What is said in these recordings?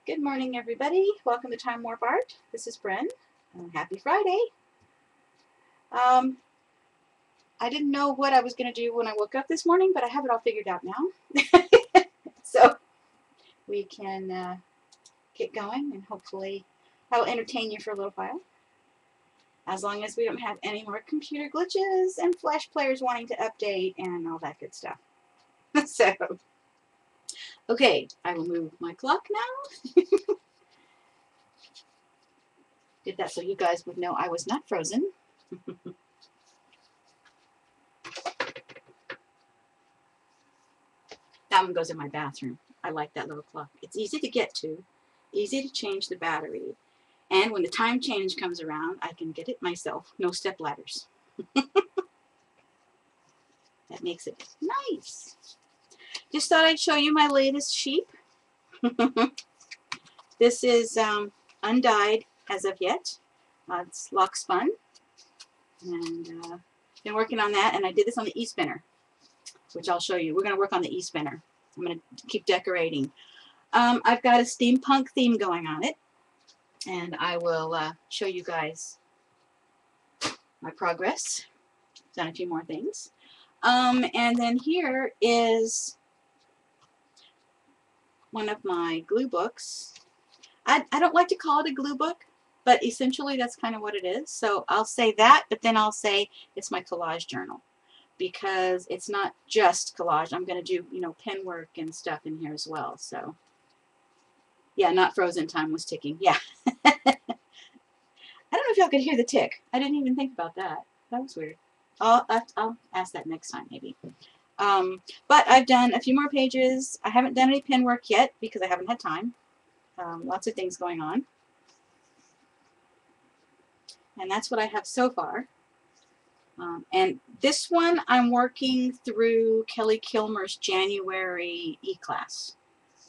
Good morning, everybody. Welcome to Time Warp Art. This is Bren. Happy Friday. I didn't know what I was going to do when I woke up this morning, but I have it all figured out now. So we can get going, and hopefully I will entertain you for a little while. As long as we don't have any more computer glitches and Flash players wanting to update and all that good stuff. So, okay, I will move my clock now. Did that so you guys would know I was not frozen. That one goes in my bathroom. I like that little clock. It's easy to get to, easy to change the battery, and when the time change comes around, I can get it myself. No step ladders. That makes it nice. Just thought I'd show you my latest sheep. This is undyed as of yet. It's lock spun, and been working on that, and I did this on the e-spinner, which I'll show you. We're going to work on the e-spinner. I'm going to keep decorating. I've got a steampunk theme going on it, and I will show you guys my progress. Done a few more things. And then here is one of my glue books. I don't like to call it a glue book, but essentially that's kind of what it is. So I'll say that, but then I'll say it's my collage journal, because it's not just collage. I'm going to do, you know, pen work and stuff in here as well. So yeah, not frozen, time was ticking. Yeah. I don't know if y'all could hear the tick. I didn't even think about that. That was weird. I'll ask that next time maybe. But I've done a few more pages. I haven't done any pen work yet because I haven't had time. Lots of things going on. And that's what I have so far. And this one I'm working through Kelly Kilmer's January e-class,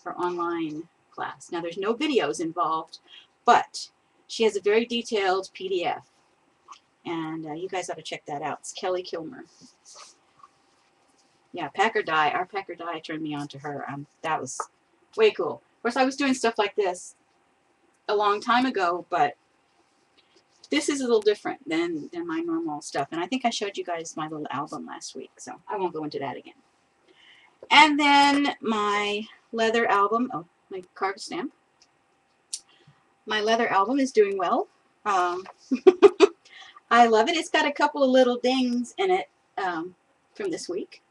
her online class. Now there's no videos involved, but she has a very detailed PDF. And you guys ought to check that out. It's Kelly Kilmer. Yeah, Packer Dye. Our Packer Dye turned me on to her. That was way cool. Of course, I was doing stuff like this a long time ago, but this is a little different than my normal stuff. And I think I showed you guys my little album last week, so I won't go into that again. And then my leather album. Oh, my carved stamp. My leather album is doing well. I love it. It's got a couple of little dings in it from this week.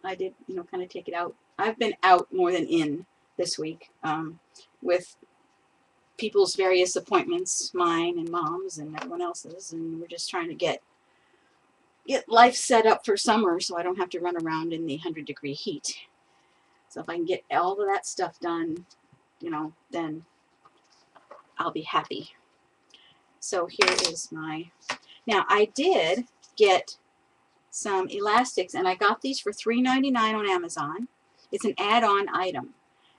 I did, you know, kind of take it out. I've been out more than in this week with people's various appointments, mine and Mom's and everyone else's, and we're just trying to get life set up for summer so I don't have to run around in the 100-degree heat. So if I can get all of that stuff done, you know, then I'll be happy. So here is my... Now, I did get some elastics, and I got these for $3.99 on Amazon. It's an add-on item.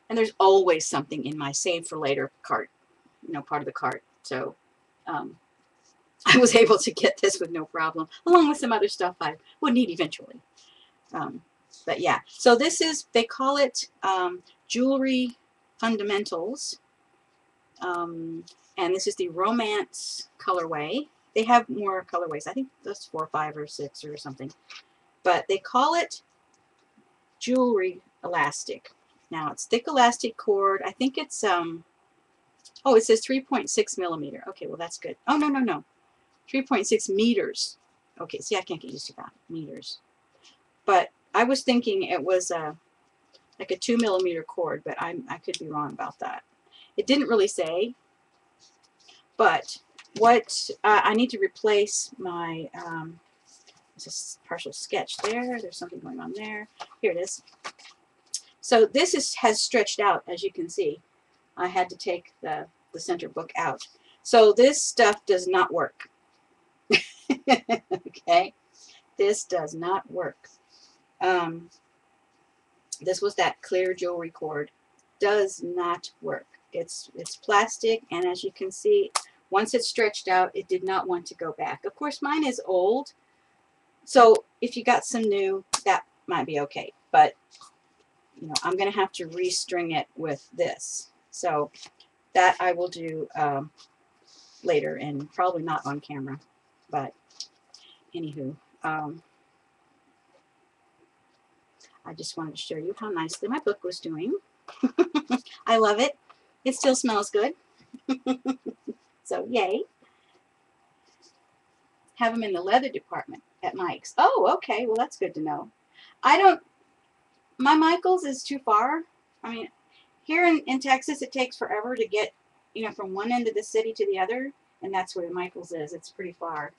And there's always something in my Save for Later cart, you know, part of the cart. So I was able to get this with no problem, along with some other stuff I would need eventually. But yeah, so this is, they call it Jewelry Fundamentals. And this is the Romance colorway. They have more colorways. I think that's 4, 5, or 6 or something. But they call it Jewelry Elastic. Now it's thick elastic cord. I think it's oh, it says 3.6 millimeter. Okay, well that's good. Oh, no, no, no. 3.6 meters. Okay, see, I can't get used to that. Meters. But I was thinking it was like a 2 millimeter cord, but I could be wrong about that. It didn't really say. But what I need to replace my, this a partial sketch there. There's something going on there. Here it is. So this has stretched out, as you can see. I had to take the center book out. So this stuff does not work. Okay? This does not work. This was that clear jewelry cord. Does not work. It's plastic, and as you can see, once it's stretched out, it did not want to go back. Of course, mine is old, so if you got some new, that might be okay. But, you know, I'm going to have to restring it with this. So that I will do later, and probably not on camera. But anywho, I just wanted to show you how nicely my book was doing. I love it. It still smells good. So yay. Have them in the leather department at Mike's. Oh, okay. Well, that's good to know. My Michael's is too far. I mean, here in Texas, it takes forever to get, from one end of the city to the other, and that's where Michael's is. It's pretty far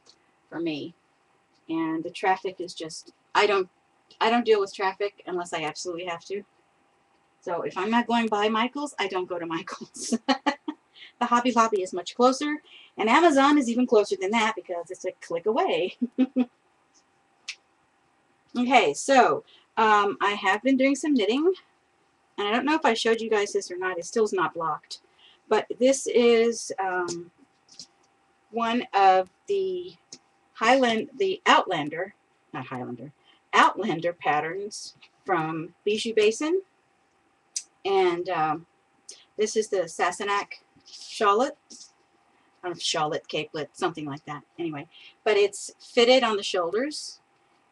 for me, and the traffic is just, I don't deal with traffic unless I absolutely have to. So if I'm not going by Michael's, I don't go to Michael's. The Hobby Lobby is much closer, and Amazon is even closer than that because it's a click away. Okay, so I have been doing some knitting, and I don't know if I showed you guys this or not. It still is not blocked, but this is one of the Outlander patterns from Bijou Basin, and this is the Sassenach Shawlette. I don't know if Shawlette, capelet, something like that. Anyway, but it's fitted on the shoulders,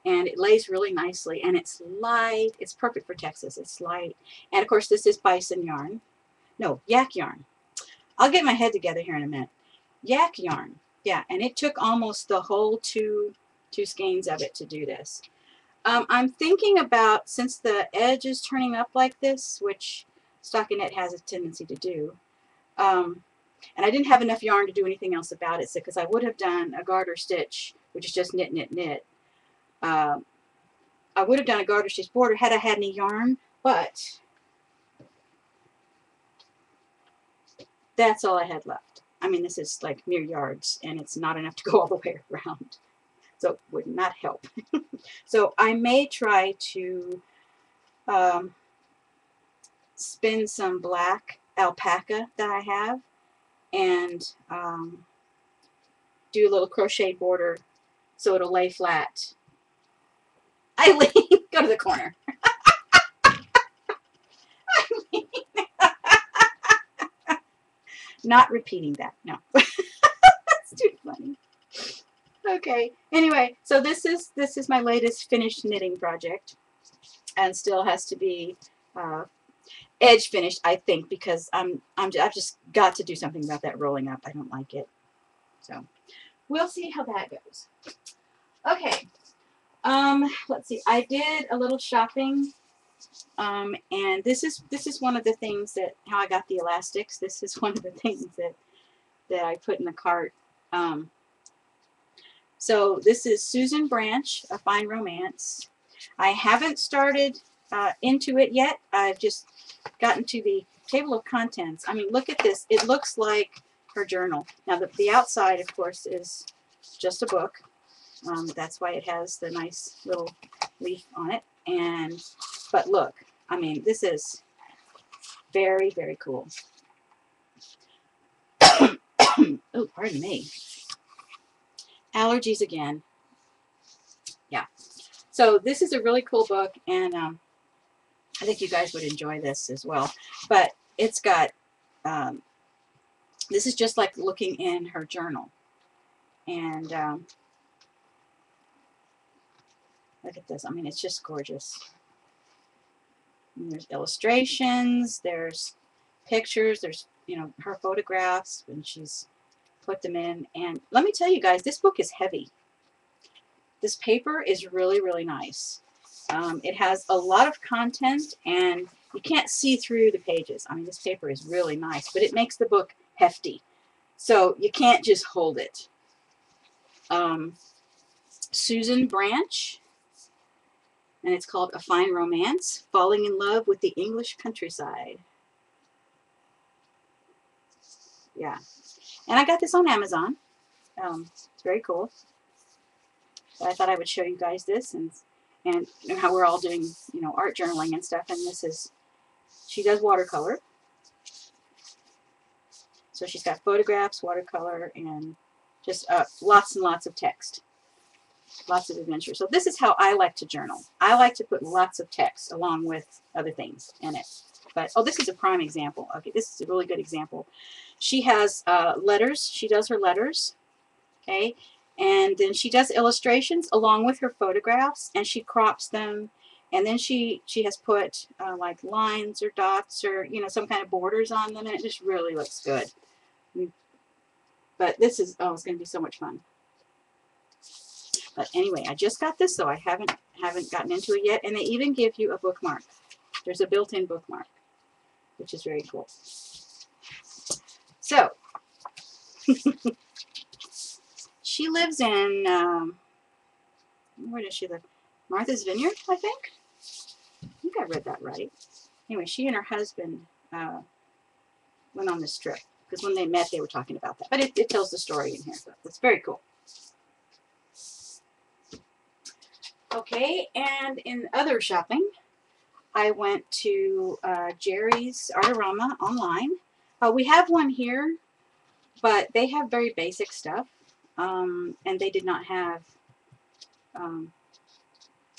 and it lays really nicely, and it's light. It's perfect for Texas. It's light, and of course this is bison yarn. No, yak yarn. I'll get my head together here in a minute. Yak yarn. Yeah, and it took almost the whole two skeins of it to do this. I'm thinking about, since the edge is turning up like this, which stockinette has a tendency to do, and I didn't have enough yarn to do anything else about it, so because I would have done a garter stitch, which is just knit, knit, knit. I would have done a garter stitch border had I had any yarn, but that's all I had left. I mean, this is like mere yards, and it's not enough to go all the way around, so it would not help. So I may try to spin some black alpaca that I have, and do a little crochet border so it'll lay flat. Eileen, go to the corner. Not repeating that, no. That's too funny. Okay, anyway, so this is my latest finished knitting project, and still has to be edge finished, I think, because I've just got to do something about that rolling up. I don't like it. So we'll see how that goes. Okay. Let's see. I did a little shopping, and this is one of the things that, how I got the elastics. This is one of the things that I put in the cart. So this is Susan Branch, A Fine Romance. I haven't started into it yet. I've just gotten to the table of contents. I mean, look at this. It looks like her journal. Now the outside, of course, is just a book. That's why it has the nice little leaf on it. But look, I mean, this is very, very cool. Oh, pardon me. Allergies again. Yeah. So this is a really cool book, and I think you guys would enjoy this as well. But it's got, this is just like looking in her journal. And look at this. I mean, it's just gorgeous. And there's illustrations, there's pictures, there's, her photographs when she's put them in. And let me tell you guys, this book is heavy. This paper is really, really nice. It has a lot of content, and you can't see through the pages. I mean, this paper is really nice, but it makes the book hefty. So you can't just hold it. Susan Branch, and it's called A Fine Romance, Falling in Love with the English Countryside. Yeah. And I got this on Amazon. It's very cool. But I thought I would show you guys this, and how we're all doing, art journaling and stuff. And this is, she does watercolor. So she's got photographs, watercolor, and just lots and lots of text. Lots of adventure. So this is how I like to journal. I like to put lots of text along with other things in it. But, oh, this is a prime example. Okay, this is a really good example. She has letters. She does her letters, okay? And then she does illustrations along with her photographs, and she crops them. And then she has put like lines or dots or, you know, some kind of borders on them, and it just really looks good. But this is, oh, it's going to be so much fun. But anyway, I just got this, so I haven't gotten into it yet. And they even give you a bookmark. There's a built-in bookmark, which is very cool. So, she lives in, where does she live? Martha's Vineyard, I think? I think I read that right. Anyway, she and her husband went on this trip. Because when they met, they were talking about that. But it tells the story in here. So it's very cool. Okay, and in other shopping, I went to Jerry's Artarama online. We have one here, but they have very basic stuff. And they did not have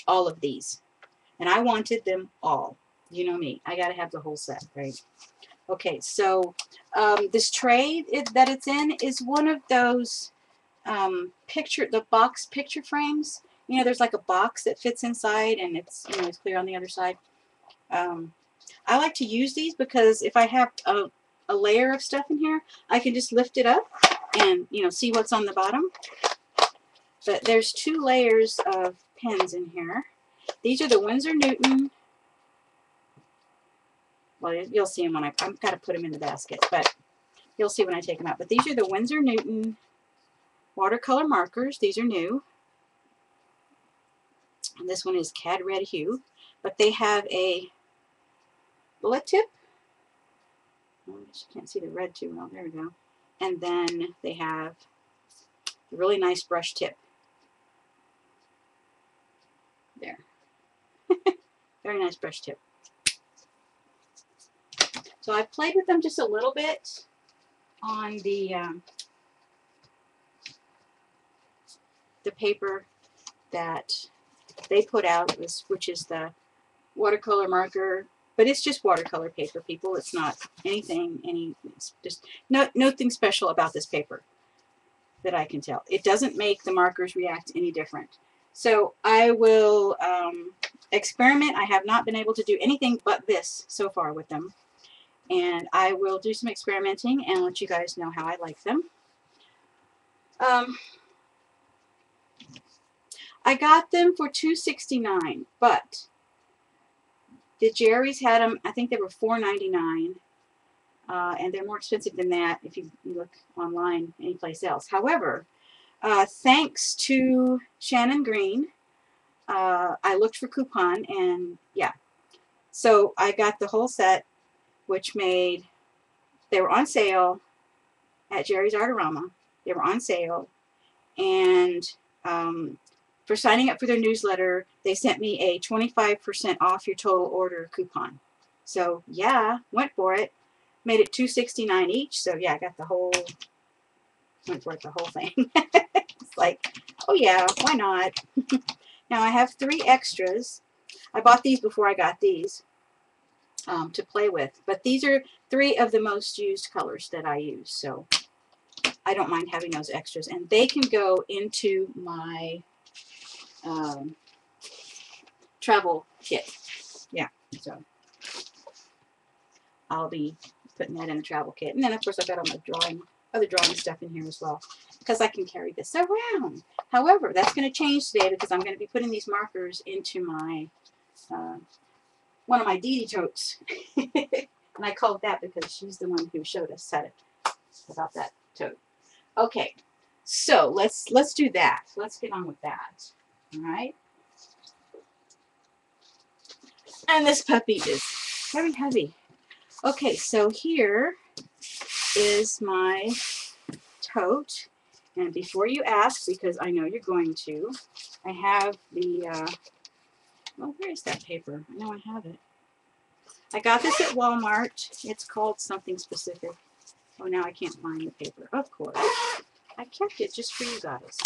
all of these. And I wanted them all. You know me. I got to have the whole set, right? Okay, so this tray that it's in is one of those the box picture frames. You know, there's like a box that fits inside, and it's, you know, it's clear on the other side. I like to use these because if I have a layer of stuff in here, I can just lift it up and, you know, see what's on the bottom. But there's 2 layers of pens in here. These are the Winsor Newton. Well, you'll see them when I've got to put them in the basket, but you'll see when I take them out. But these are the Winsor Newton watercolor markers. These are new. And this one is Cad Red Hue. But they have a bullet tip. Oh, I guess you can't see the red too well. There we go. And then they have a really nice brush tip. There. Very nice brush tip. So I've played with them just a little bit on the paper that they put out, which is the watercolor marker, but it's just watercolor paper, people. It's not anything, it's just nothing special about this paper that I can tell. It doesn't make the markers react any different. So I will experiment. I have not been able to do anything but this so far with them. And I will do some experimenting and let you guys know how I like them. I got them for $2.69, but the Jerry's had them, I think they were $4.99, and they're more expensive than that if you look online anyplace else. However, thanks to Shannon Green, I looked for coupon, and yeah, so I got the whole set, which made, they were on sale at Jerry's Artarama. They were on sale, and for signing up for their newsletter, they sent me a 25% off your total order coupon. So yeah, went for it. Made it $2.69 each. So yeah, I got the whole, went for it, the whole thing. It's like, oh yeah, why not? Now I have 3 extras. I bought these before I got these to play with. But these are 3 of the most used colors that I use. So I don't mind having those extras. And they can go into my travel kit. Yeah, so I'll be putting that in the travel kit. And then of course I've got all my other drawing stuff in here as well, because I can carry this around. However, that's going to change today because I'm going to be putting these markers into my one of my Dee Dee totes. And I called that because she's the one who showed us about that tote. Okay, so let's do that. Let's get on with that. All right. And this puppy is very heavy. Okay, so here is my tote. And before you ask, because I know you're going to, I have the, well, where is that paper? I know I have it. I got this at Walmart. It's called something specific. Oh, now I can't find the paper. Of course. I kept it just for you guys.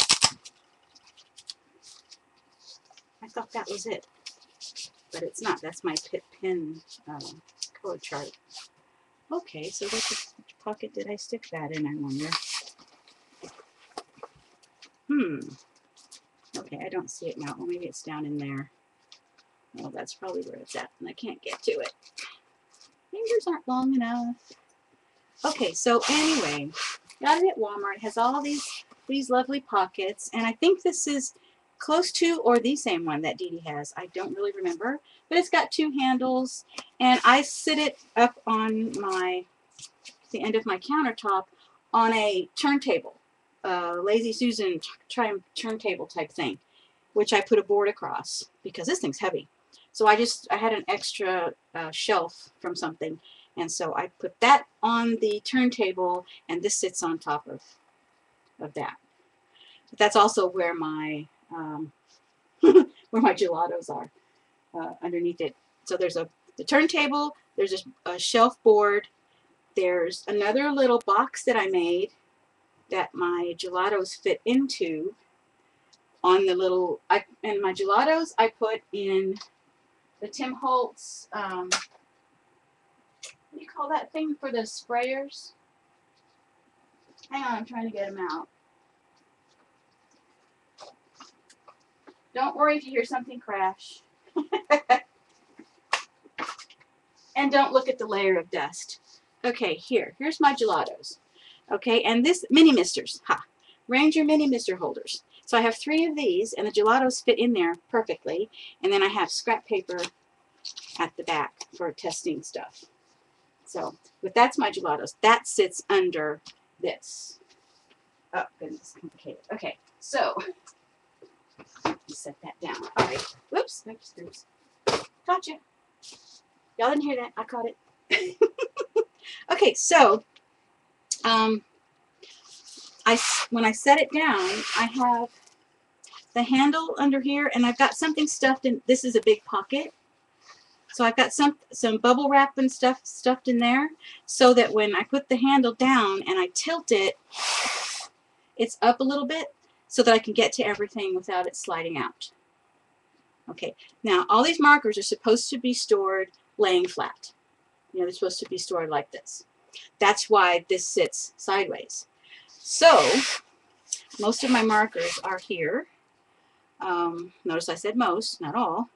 I thought that was it. But it's not. That's my pen flow chart. Okay, so which pocket did I stick that in, I wonder? Okay, I don't see it now. Well, maybe it's down in there. Well, that's probably where it's at, and I can't get to it. Fingers aren't long enough. Okay, so anyway, got it at Walmart. It has all these lovely pockets, and I think this is close to or the same one that Dee Dee has. I don't really remember, but it's got 2 handles, and I sit it up on the end of my countertop on a turntable, Lazy Susan turntable type thing, which I put a board across because this thing's heavy. So I had an extra shelf from something, and so I put that on the turntable, and this sits on top of that. But that's also where my where my gelatos are, underneath it. So there's the turntable, there's a shelf board, there's another little box that I made that my gelatos fit into on the little, and my gelatos I put in the Tim Holtz, what do you call that thing for the sprayers? Hang on, I'm trying to get them out. Don't worry if you hear something crash. And don't look at the layer of dust. Okay, here's my gelatos. Okay, and this mini misters, Ranger mini mister holders. So I have 3 of these, and the gelatos fit in there perfectly. And then I have scrap paper at the back for testing stuff. So, but that's my gelatos. That sits under this. Oh, goodness, complicated. Okay, so set that down. All right. Whoops. Oops. Gotcha. Y'all didn't hear that. I caught it. Okay, so when I set it down, I have the handle under here, and I've got something stuffed in. This is a big pocket, so I've got some bubble wrap and stuff stuffed in there, so that when I put the handle down and I tilt it, it's up a little bit, so that I can get to everything without it sliding out. Okay, now all these markers are supposed to be stored laying flat. You know, they're supposed to be stored like this. That's why this sits sideways. So most of my markers are here. Notice I said most, not all.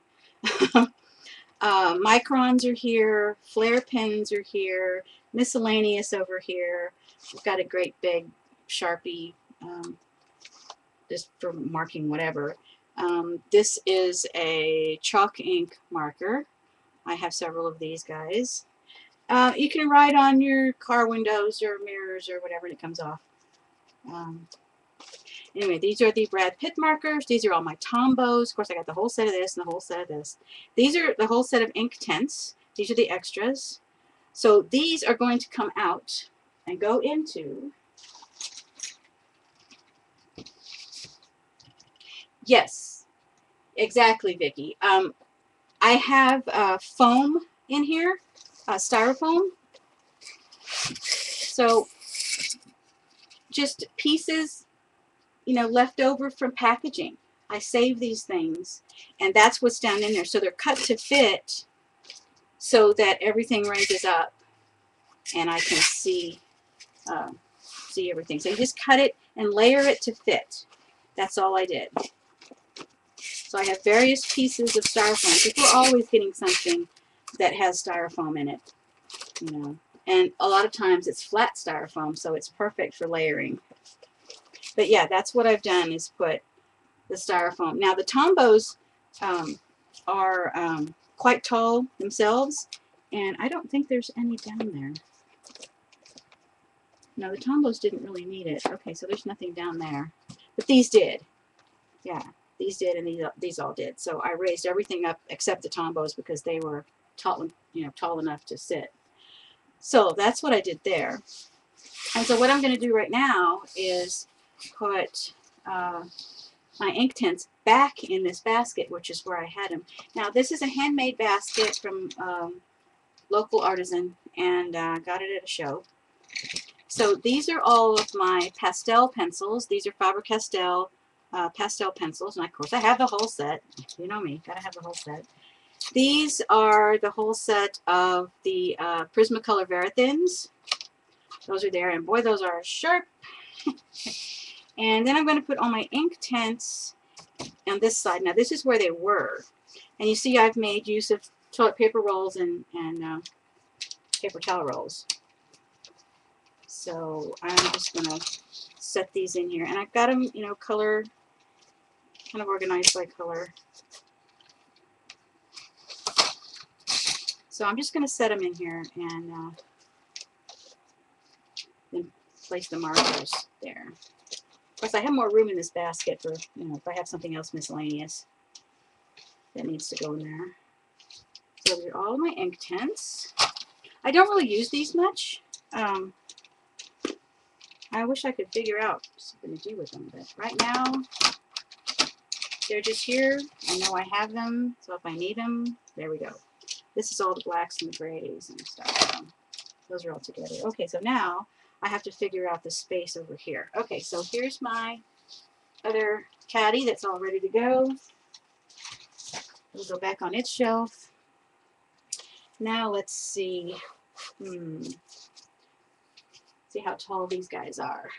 Microns are here, flare pens are here, miscellaneous over here. I've got a great big Sharpie just for marking whatever. This is a chalk ink marker. I have several of these guys. You can write on your car windows or mirrors or whatever, and it comes off. Anyway, these are the Brad Pitt markers. These are all my Tombos. Of course, I got the whole set of this and the whole set of this. These are the whole set of Inktense. These are the extras. So these are going to come out and go into, yes, exactly, Vicki. I have foam in here, styrofoam. So just pieces, you know, left over from packaging. I save these things, and that's what's down in there. So they're cut to fit so that everything raises up and I can see everything. So you just cut it and layer it to fit. That's all I did. So I have various pieces of styrofoam, because we're always getting something that has styrofoam in it, you know. And a lot of times it's flat styrofoam, so it's perfect for layering. But yeah, that's what I've done, is put the styrofoam. Now the Tombos are quite tall themselves, and I don't think there's any down there. No, the Tombos didn't really need it. Okay, so there's nothing down there. But these did. Yeah, these did, and these all did. So I raised everything up except the Tombos because they were tall, you know, tall enough to sit. So that's what I did there. And so what I'm going to do right now is put my Inktense back in this basket, which is where I had them. Now this is a handmade basket from local artisan, and got it at a show. So these are all of my pastel pencils. These are Faber-Castell pastel pencils, and of course I have the whole set. You know me, gotta have the whole set. These are the whole set of the Prismacolor Verithins. Those are there, and boy, those are sharp. And then I'm going to put all my Inktense on this side. Now, this is where they were. And you see I've made use of toilet paper rolls and paper towel rolls. So I'm just going to set these in here. And I've got them, you know, color, kind of organized by color. So I'm just going to set them in here and then place the markers there. Of course, I have more room in this basket for, you know, if I have something else miscellaneous that needs to go in there. So these are all my Inktense. I don't really use these much. I wish I could figure out something to do with them, but right now they're just here. I know I have them, so if I need them, there we go. This is all the blacks and the grays and stuff. Those are all together. Okay, so now I have to figure out the space over here. Okay, so here's my other caddy that's all ready to go. It'll go back on its shelf. Now let's see. See how tall these guys are.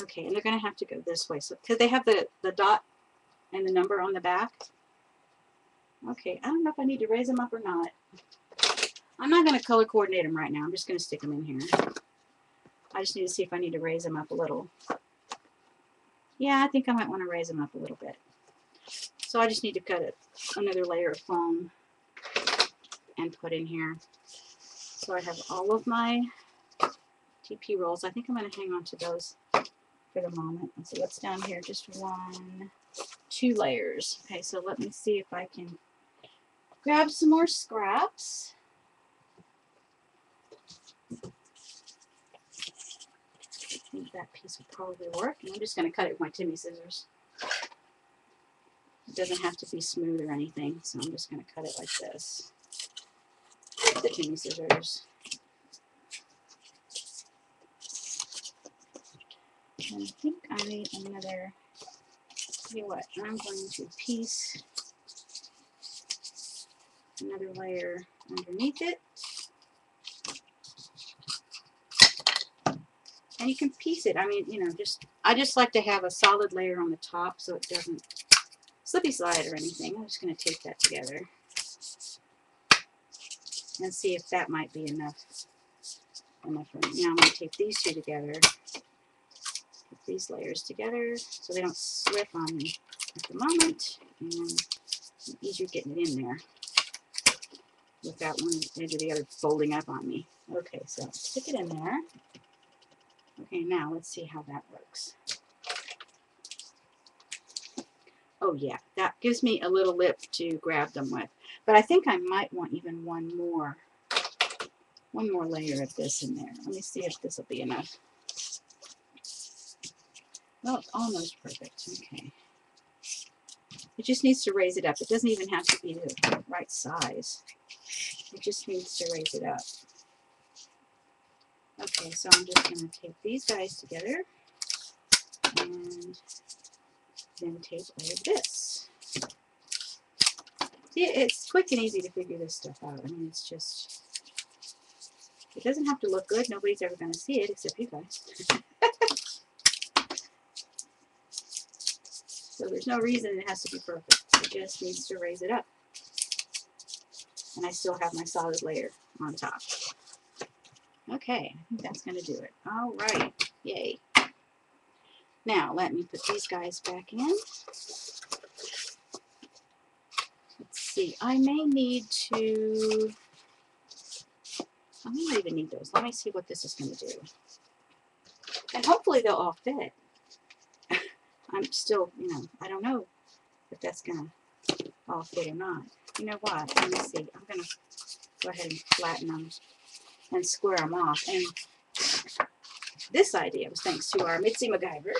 Okay, and they're going to have to go this way. So, because they have the dot and the number on the back. Okay, I don't know if I need to raise them up or not. I'm not going to color coordinate them right now. I'm just going to stick them in here. I just need to see if I need to raise them up a little. Yeah, I think I might want to raise them up a little bit. So I just need to cut another layer of foam and put in here. So I have all of my TP rolls. I think I'm going to hang on to those for the moment. Let's see what's down here. Just 1, 2 layers. Okay, so let me see if I can grab some more scraps. I think that piece would probably work. And I'm just going to cut it with my Timmy scissors. It doesn't have to be smooth or anything, so I'm just going to cut it like this. The Timmy scissors. And I think I need another, tell you what, I'm going to piece another layer underneath it. And you can piece it. I mean, you know, I just like to have a solid layer on the top so it doesn't slippy slide or anything. I'm just going to tape that together and see if that might be enough for me. Now I'm going to tape these two together. Put these layers together so they don't slip on me at the moment, and it's easier getting it in there without one edge or the other folding up on me. Okay, so stick it in there. Okay, now let's see how that works. Oh yeah, that gives me a little lip to grab them with. But I think I might want even one more layer of this in there. Let me see if this will be enough. Well, it's almost perfect. Okay. It just needs to raise it up. It doesn't even have to be the right size. It just needs to raise it up. Okay, so I'm just going to tape these guys together and then tape all of this. See, it's quick and easy to figure this stuff out. I mean, it's just, it doesn't have to look good. Nobody's ever going to see it except you guys. So there's no reason it has to be perfect. It just needs to raise it up. And I still have my solid layer on top. Okay, I think that's going to do it. All right, yay. Now, let me put these guys back in. Let's see, I may not even need those. Let me see what this is going to do. And hopefully they'll all fit. I'm still, you know, I don't know if that's going to all fit or not. You know what? Let me see. I'm going to go ahead and flatten them and square them off. And this idea was thanks to our Mitzi MacGyver.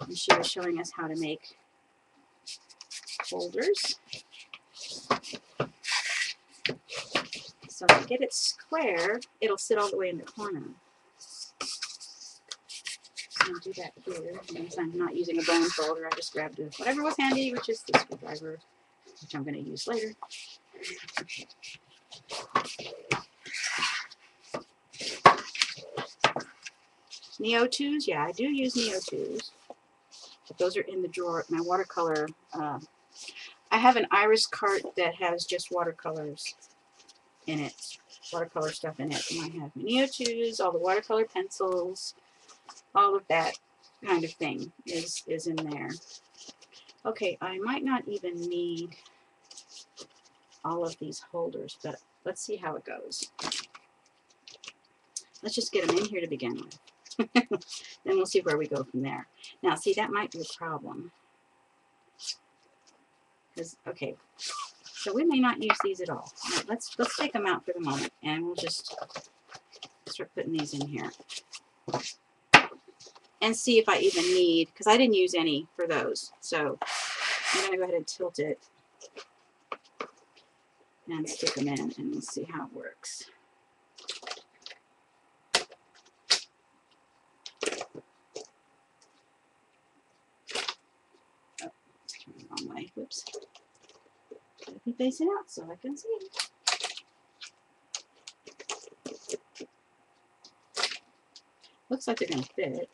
And she was showing us how to make folders. So to get it square, it'll sit all the way in the corner. And do that here. Since I'm not using a bone folder, I just grabbed whatever was handy, which is the screwdriver, which I'm going to use later. Neo 2s, yeah, I do use Neo 2s. But those are in the drawer. My watercolor, I have an iris cart that has just watercolors in it, watercolor stuff in it. And I have my Neo 2s, all the watercolor pencils, all of that kind of thing is in there. Okay, I might not even need all of these holders, but let's see how it goes. Let's just get them in here to begin with. Then we'll see where we go from there. Now, see, that might be a problem. Because, okay, so we may not use these at all. Now, let's take them out for the moment, and we'll just start putting these in here. And see if I even need, because I didn't use any for those. So I'm going to go ahead and tilt it and stick them in, and we'll see how it works. Oh, turn the wrong way. Whoops. Gotta be facing out so I can see. Looks like they're going to fit.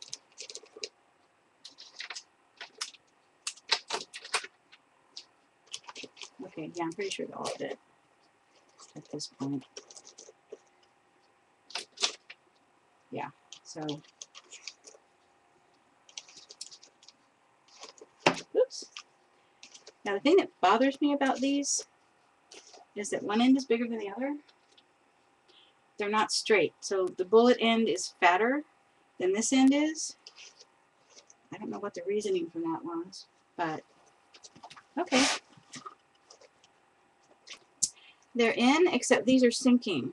Okay, yeah, I'm pretty sure they'll all fit at this point. Yeah, so, oops. Now the thing that bothers me about these is that one end is bigger than the other. They're not straight, so the bullet end is fatter than this end is. I don't know what the reasoning for that was, but okay. They're in, except these are sinking.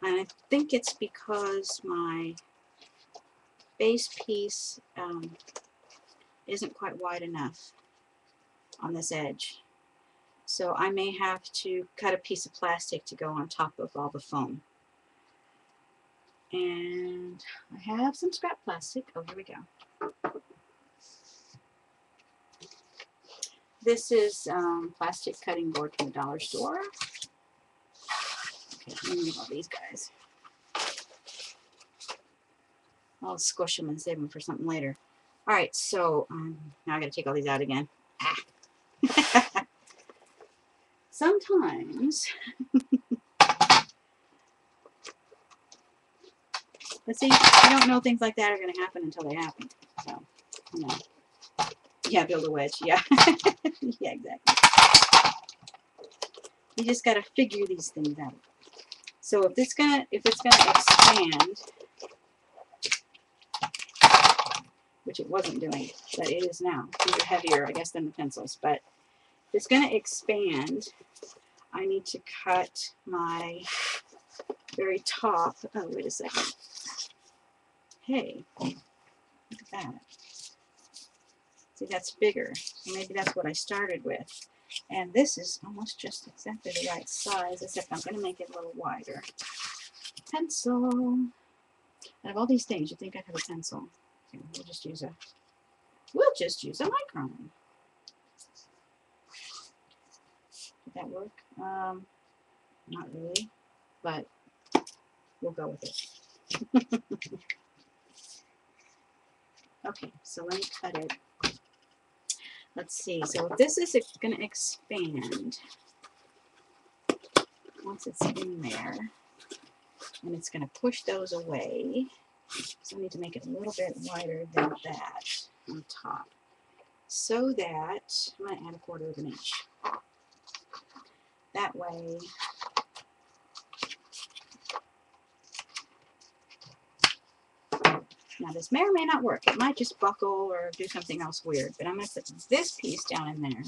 And I think it's because my base piece isn't quite wide enough on this edge. So I may have to cut a piece of plastic to go on top of all the foam. And I have some scrap plastic. Oh, here we go. This is plastic cutting board from the dollar store. Okay, let me move all these guys. I'll squish them and save them for something later. Alright, so now I gotta take all these out again. Ah. Sometimes, but see, you don't know things like that are going to happen until they happen. So, you know. Yeah, build a wedge. Yeah. Yeah, exactly. You just got to figure these things out. So if it's gonna expand, which it wasn't doing, but it is now. These are heavier, I guess, than the pencils. But if it's gonna expand, I need to cut my very top. Oh, wait a second. Hey, look at that. See, that's bigger. Maybe that's what I started with. And this is almost just exactly the right size, except I'm going to make it a little wider. Pencil. Out of all these things, you'd think I'd have a pencil. Okay, we'll just use a micron. Did that work? Not really, but we'll go with it. Okay, so let me cut it. Let's see, so if this is going to expand, once it's in there, and it's going to push those away, so I need to make it a little bit wider than that on top, so that, I'm going to add 1/4 of an inch. That way, now this may or may not work. It might just buckle or do something else weird, but I'm going to put this piece down in there.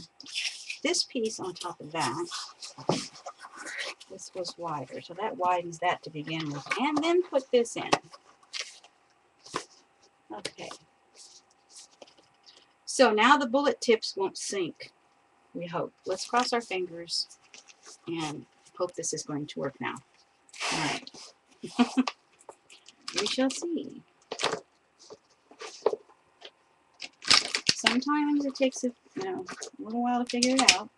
This piece on top of that. This was wider, so that widens that to begin with. And then put this in. Okay. So now the bullet tips won't sink, we hope. Let's cross our fingers and hope this is going to work now. Alright. We shall see. Sometimes it takes a little while to figure it out.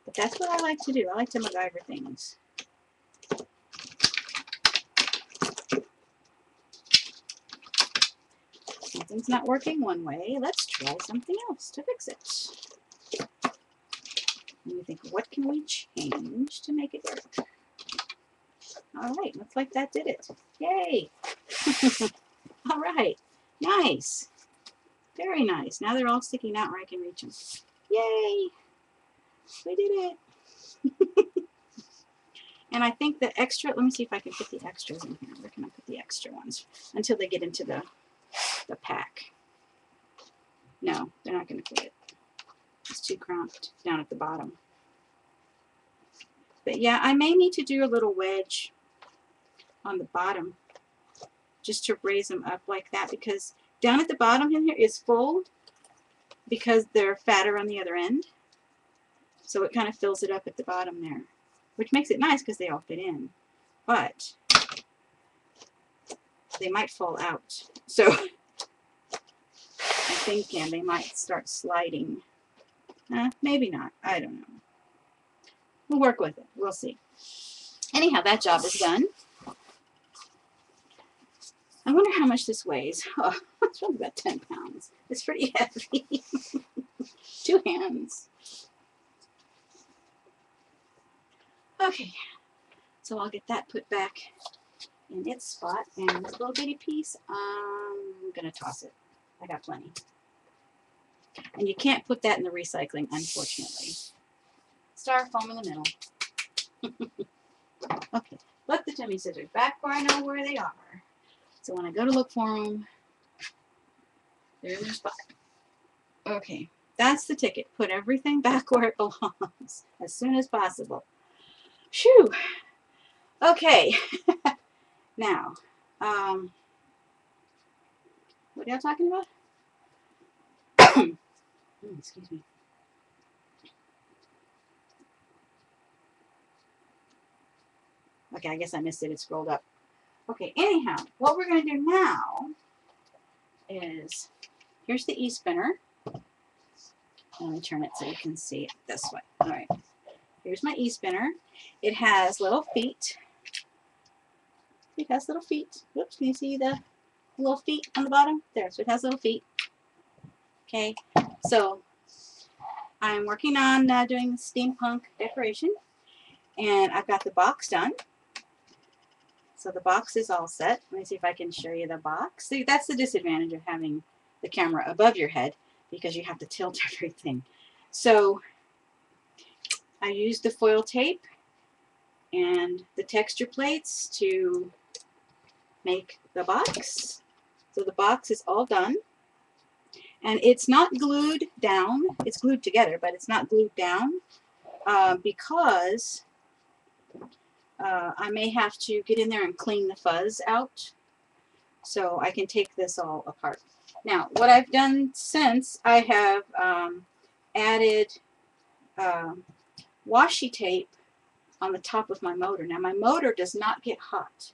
But that's what I like to do. I like to MacGyver things. Something's not working one way. Let's try something else to fix it. And we think, what can we change to make it work? All right, looks like that did it. Yay! All right, nice. Very nice. Now they're all sticking out where I can reach them. Yay! We did it. And I think the extra, let me see if I can put the extras in here. Where can I put the extra ones? Until they get into the pack. No, they're not going to fit. It's too cramped down at the bottom. But yeah, I may need to do a little wedge on the bottom just to raise them up like that, because down at the bottom in here is full because they're fatter on the other end. So it kind of fills it up at the bottom there, which makes it nice because they all fit in. But they might fall out. So I'm thinking they might start sliding. Maybe not. I don't know. We'll work with it. We'll see. Anyhow, that job is done. I wonder how much this weighs. Oh, it's probably about 10 pounds. It's pretty heavy. 2 hands. Okay, so I'll get that put back in its spot, and this little bitty piece, I'm going to toss it. I got plenty. And you can't put that in the recycling, unfortunately. Styrofoam in the middle. Okay, put the Timmy scissors back where I know where they are. So when I go to look for them, they're in their spot. Okay, that's the ticket. Put everything back where it belongs as soon as possible. Phew. Okay. Now, what are y'all talking about? Excuse me. Okay, I guess I missed it. It scrolled up. Okay, anyhow, what we're going to do now is, here's the e-spinner. Let me turn it so you can see it this way. All right, here's my e-spinner. It has little feet. It has little feet. Whoops, can you see the little feet on the bottom? There, so it has little feet. Okay, so I'm working on doing the steampunk decoration, and I've got the box done. So the box is all set. Let me see if I can show you the box. See, that's the disadvantage of having the camera above your head, because you have to tilt everything. So I used the foil tape and the texture plates to make the box. So the box is all done. And it's not glued down. It's glued together, but it's not glued down because I may have to get in there and clean the fuzz out. So I can take this all apart. Now, what I've done since, I have added washi tape on the top of my motor. Now, my motor does not get hot.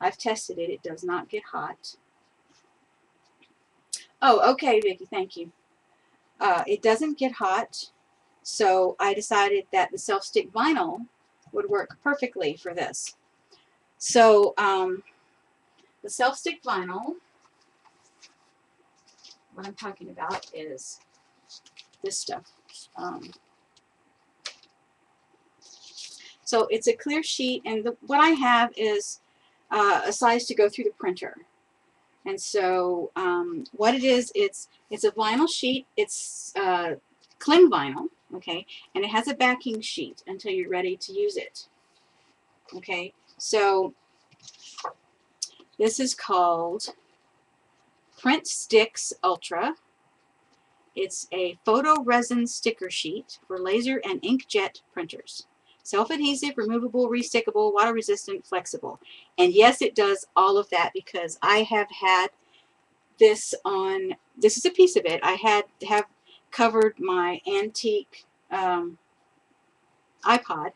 I've tested it. It does not get hot. Oh, okay, Vicki, thank you. It doesn't get hot, so I decided that the self-stick vinyl would work perfectly for this. So the self-stick vinyl, what I'm talking about is this stuff. So it's a clear sheet, and what I have is a size to go through the printer. And so what it is, it's a vinyl sheet. It's cling vinyl, okay, and it has a backing sheet until you're ready to use it. Okay, so this is called Print Stix Ultra. It's a photo resin sticker sheet for laser and inkjet printers. Self-adhesive, removable, restickable, water-resistant, flexible. And yes, it does all of that, because I have had this on, this is a piece of it. I have covered my antique iPod, my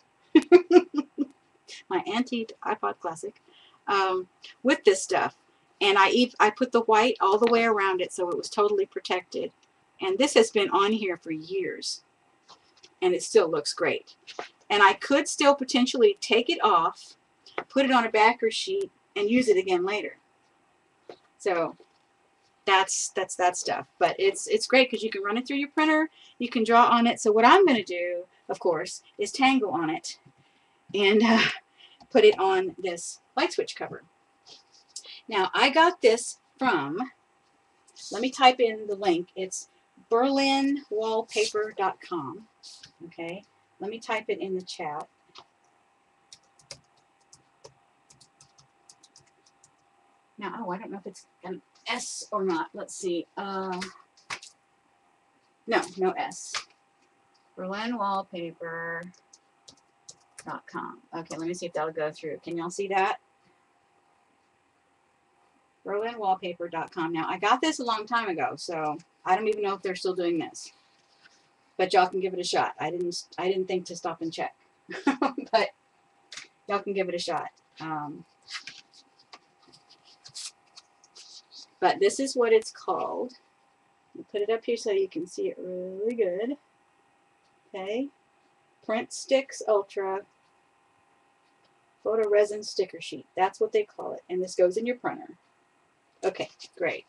antique iPod Classic, with this stuff. And I put the white all the way around it so it was totally protected. And this has been on here for years. And it still looks great. And I could still potentially take it off, put it on a backer sheet, and use it again later. So that's that stuff. But it's great because you can run it through your printer. You can draw on it. So what I'm going to do, of course, is tangle on it and put it on this light switch cover. Now, I got this from, let me type in the link. It's berlinwallpaper.com. Okay, let me type it in the chat. Now, oh, I don't know if it's an S or not. Let's see. No S. berlinwallpaper.com. Okay, let me see if that'll go through. Can y'all see that? berlinwallpaper.com. Now, I got this a long time ago, so I don't even know if they're still doing this. But y'all can give it a shot. I didn't think to stop and check. But y'all can give it a shot. But this is what it's called. I'll put it up here so you can see it really good. Okay. Print Sticks Ultra Photo Resin Sticker Sheet. That's what they call it. And this goes in your printer. Okay, great.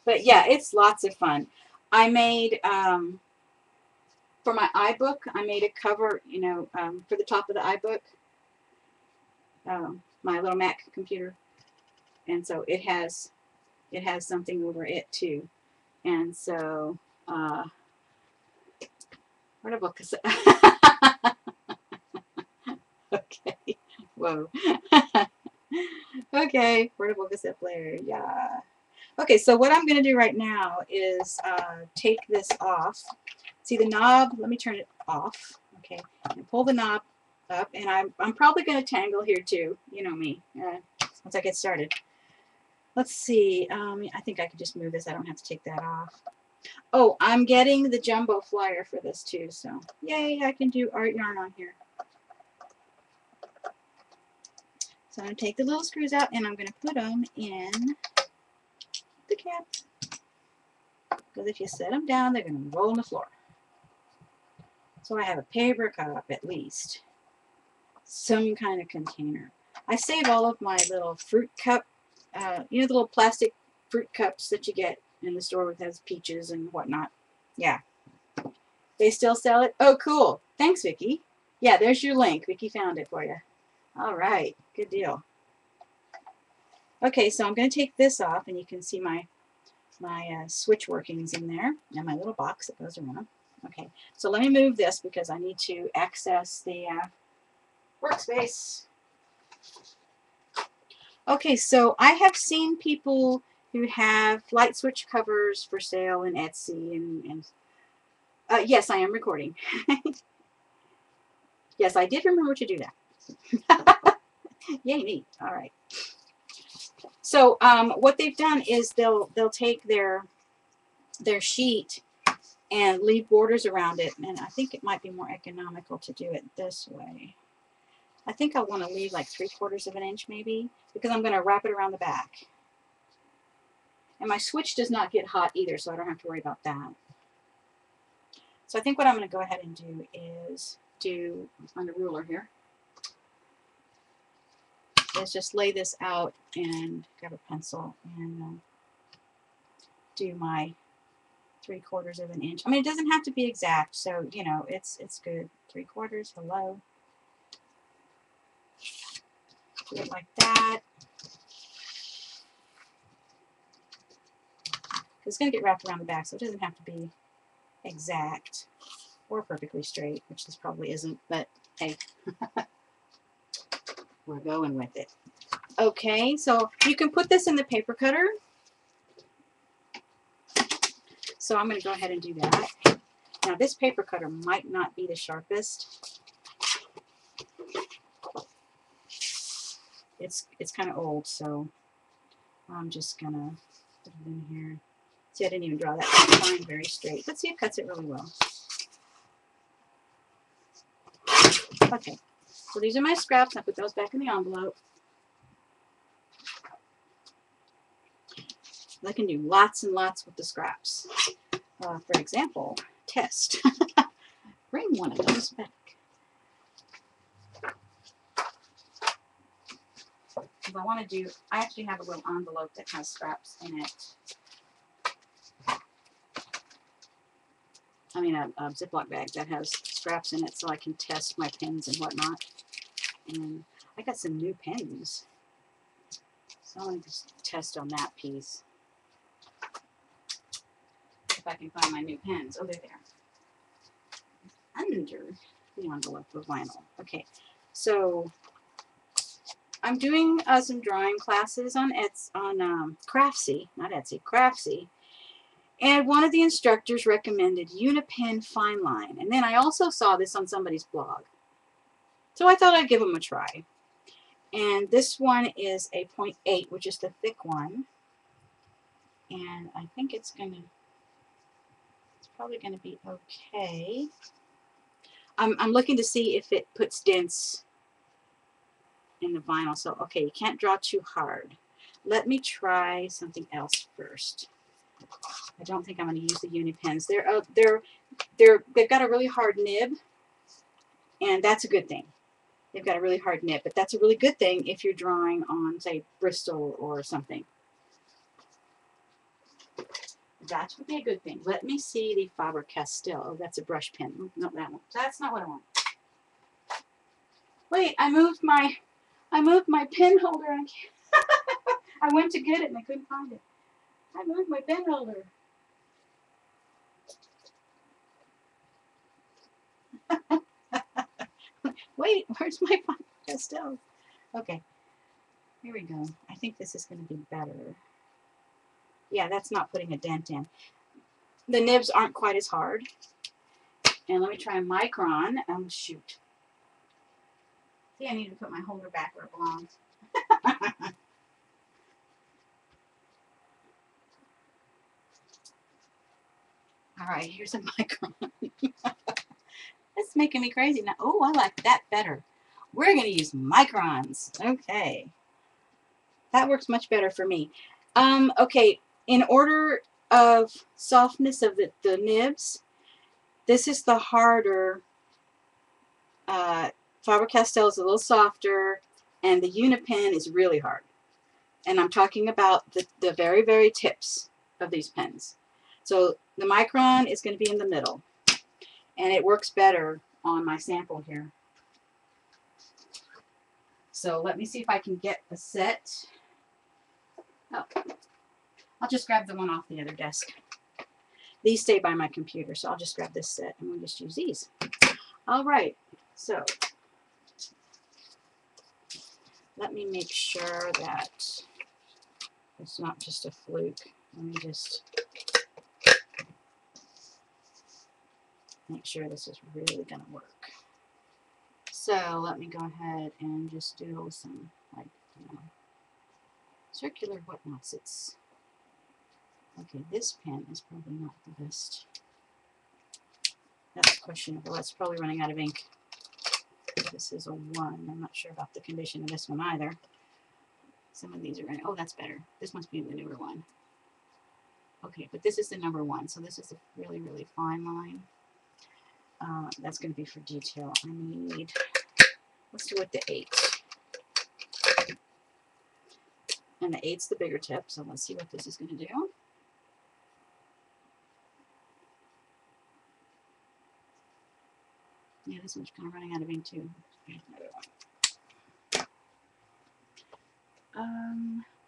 But yeah, it's lots of fun. I made, for my iBook, I made a cover, you know, for the top of the iBook. My little Mac computer. And so it has something over it too. And so, where the book is it? Okay. Whoa. Okay. Where the book is it, Blair? Yeah. Okay, so what I'm going to do right now is take this off. See the knob? Let me turn it off. Okay. And pull the knob up. And I'm probably going to tangle here too. You know me. Once I get started. Let's see. I think I could just move this. I don't have to take that off. Oh, I'm getting the jumbo flyer for this too. So, yay, I can do art yarn on here. So I'm going to take the little screws out and I'm going to put them in the cap. Because if you set them down, they're going to roll on the floor. So I have a paper cup at least. Some kind of container. I save all of my little fruit cup, you know, the little plastic fruit cups that you get in the store with has peaches and whatnot. Yeah. They still sell it? Oh, cool. Thanks, Vicki. Yeah, there's your link. Vicki found it for you. All right. Good deal. Okay, so I'm going to take this off, and you can see my switch workings in there, and my little box that goes around. Okay, so let me move this because I need to access the workspace. Okay, so I have seen people who have light switch covers for sale in Etsy, and yes, I am recording. Yes, I did remember to do that. Yay me! All right. So what they've done is they'll take their sheet and leave borders around it, and I think it might be more economical to do it this way. I think I want to leave like 3/4 of an inch maybe, because I'm going to wrap it around the back. And my switch does not get hot either, so I don't have to worry about that. So I think what I'm going to go ahead and do is on the ruler here, is just lay this out and grab a pencil and do my 3/4 of an inch. I mean, it doesn't have to be exact, so you know, it's good. 3/4. Hello. Do it like that. It's going to get wrapped around the back, so it doesn't have to be exact or perfectly straight, which this probably isn't, but hey, we're going with it. Okay, so you can put this in the paper cutter. So I'm going to go ahead and do that. Now this paper cutter might not be the sharpest. It's kind of old, so I'm just going to put it in here. See, I didn't even draw that line very straight. But see, it cuts it really well. Okay, so these are my scraps. I put those back in the envelope. I can do lots and lots with the scraps. For example, test. Bring one of those back. If I want to do, I actually have a little envelope that has scraps in it. I mean, a Ziploc bag that has scraps in it so I can test my pens and whatnot. And I got some new pens. So I'm going to just test on that piece. If I can find my new pens. Oh, they're there. Under the envelope of vinyl. Okay, so I'm doing some drawing classes on Craftsy, not Etsy, Craftsy. And one of the instructors recommended Unipen Fine Line. And then I also saw this on somebody's blog. So I thought I'd give them a try. And this one is a 0.8, which is the thick one. And I think it's probably gonna be okay. I'm looking to see if it puts dents in the vinyl. So okay, you can't draw too hard. Let me try something else first. I don't think I'm going to use the Unipens. They've got a really hard nib, and that's a good thing. They've got a really hard nib, but that's a really good thing if you're drawing on, say, Bristol or something. That would be a good thing. Let me see the Faber-Castell. Oh, that's a brush pen. No, that one. That's not what I want. Wait, I moved my pen holder. I went to get it and I couldn't find it. I moved my pen holder. Wait, where's my Faber-Castell? Okay, here we go. I think this is going to be better. Yeah, that's not putting a dent in. The nibs aren't quite as hard. And let me try Micron. Oh, shoot. See, I need to put my holder back where it belongs. All right, here's a Micron. That's making me crazy now. Oh, I like that better. We're going to use Microns. Okay. That works much better for me. Okay, in order of softness of the nibs, this is the harder. Faber-Castell is a little softer, and the Unipen is really hard. And I'm talking about the very, very tips of these pens. So the Micron is going to be in the middle, and it works better on my sample here. So let me see if I can get a set. Oh, I'll just grab the one off the other desk. These stay by my computer, so I'll just grab this set and we'll just use these. All right, so let me make sure that it's not just a fluke. Let me just make sure this is really going to work. So let me go ahead and just do some, like, circular whatnots. It's okay. This pen is probably not the best. That's questionable. That's probably running out of ink. This is a 1. I'm not sure about the condition of this one either. Some of these are running. Oh, that's better. This must be the newer one. Okay, but this is the number 1, so this is a really, really fine line. That's going to be for detail. I need, let's do it the 8. And the 8's the bigger tip, so let's see what this is going to do. Yeah, this one's kind of running out of ink too.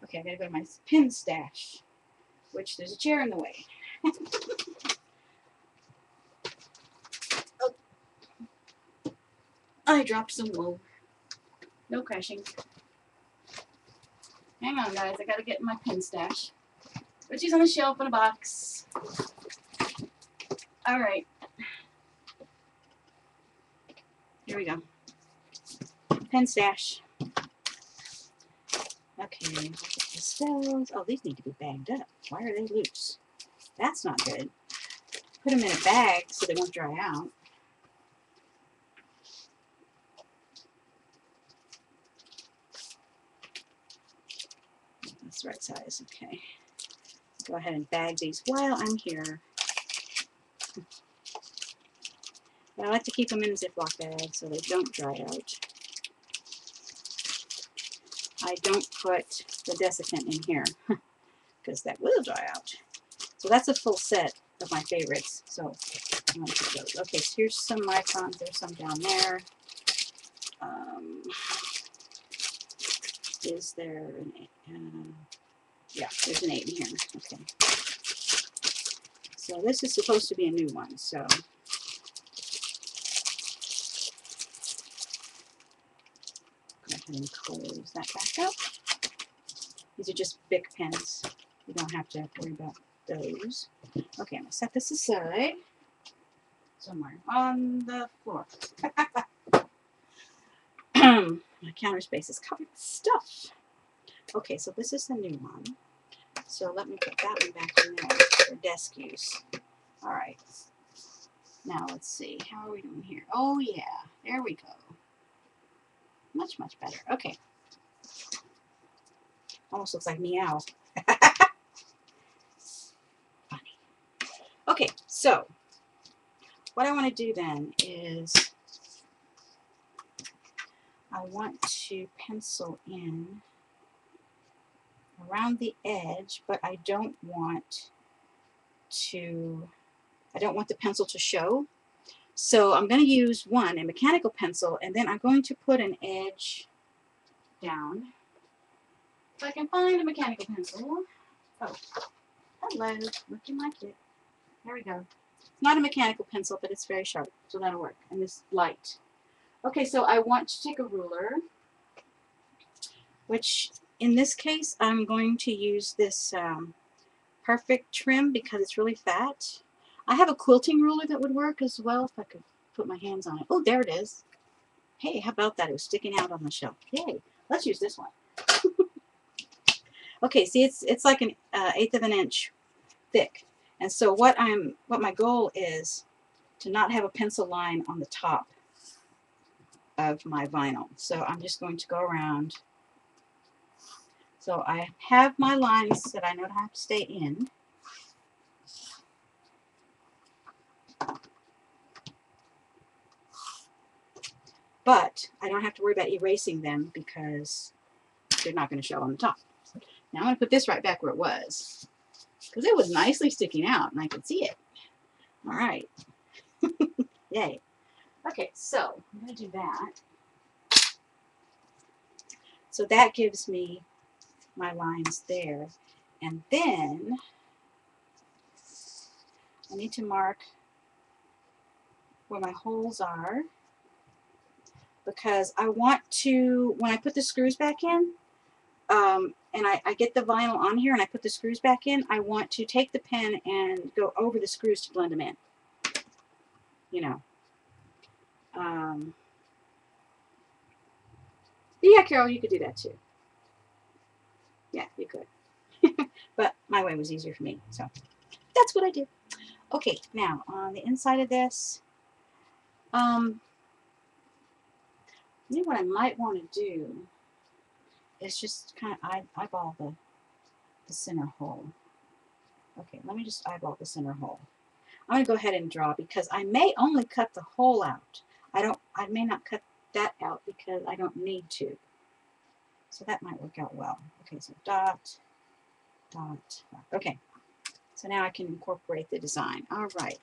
Okay, I gotta go to my pen stash, which there's a chair in the way. Oh, I dropped some wool. No crashing. Hang on, guys. I gotta get in my pen stash, which is on a shelf in a box. All right. Here we go. Pen stash. Okay, pastels. Oh, these need to be bagged up. Why are they loose? That's not good. Put them in a bag so they won't dry out. That's the right size. Okay. Go ahead and bag these while I'm here. But I like to keep them in a Ziploc bag so they don't dry out. I don't put the desiccant in here because that will dry out. So that's a full set of my favorites. So I'm going to put those. Okay, so here's some microns. There's some down there. Is there an yeah, there's an 8 in here. Okay. So this is supposed to be a new one. So go ahead and close that back up. These are just Bic pens. You don't have to worry about those. Okay, I'm going to set this aside somewhere on the floor. My counter space is covered with stuff. Okay, so this is the new one. So let me put that one back in there for desk use. All right. Now let's see. How are we doing here? Oh yeah, there we go. Much, much better. Okay. Almost looks like meow. Funny. Okay, so what I want to do then is I want to pencil in around the edge, but I don't want the pencil to show. So I'm going to use a mechanical pencil, and then I'm going to put an edge down. If I can find a mechanical pencil. Oh, hello, looking like it. There we go. It's not a mechanical pencil, but it's very sharp, so that'll work. And it's light. Okay, so I want to take a ruler, which in this case I'm going to use this Perfect Trim because it's really fat. I have a quilting ruler that would work as well if I could put my hands on it. Oh, there it is. Hey, how about that? It was sticking out on the shelf. Yay. Let's use this one. Okay, see, it's like an 1/8 of an inch thick. And so what my goal is to not have a pencil line on the top of my vinyl. So I'm just going to go around. So I have my lines that I know to have to stay in. But I don't have to worry about erasing them because they're not going to show on the top. Now I'm going to put this right back where it was because it was nicely sticking out and I could see it. All right. Yay. Okay, so I'm going to do that. So that gives me my lines there. And then I need to mark where my holes are because I want to, when I put the screws back in, and I get the vinyl on here and I put the screws back in, I want to take the pen and go over the screws to blend them in. You know. Yeah, Carol, you could do that too. Yeah, you could. But my way was easier for me, so that's what I did. Okay, now on the inside of this, you know what I might want to do is just kind of eyeball the center hole. Okay, let me just eyeball the center hole. I'm going to go ahead and draw because I may only cut the hole out. I may not cut that out because I don't need to. So that might work out well. Okay, so dot, dot, dot. Okay, so now I can incorporate the design. All right.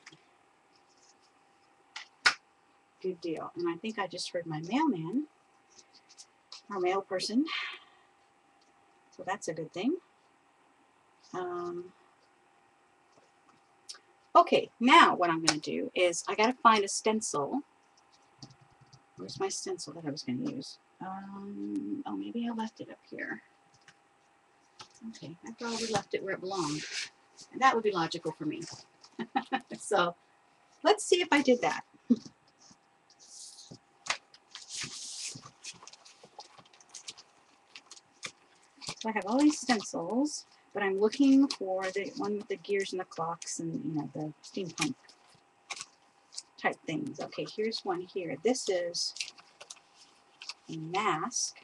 Good deal. And I think I just heard my mailman, or mail person. So that's a good thing. Okay, now what I'm going to do is I got to find a stencil. Where's my stencil that I was going to use? Oh, maybe I left it up here. Okay, I probably left it where it belonged. And that would be logical for me. So let's see if I did that. So I have all these stencils, but I'm looking for the one with the gears and the clocks and, you know, the steampunk type things. Okay, here's one here. This is a mask.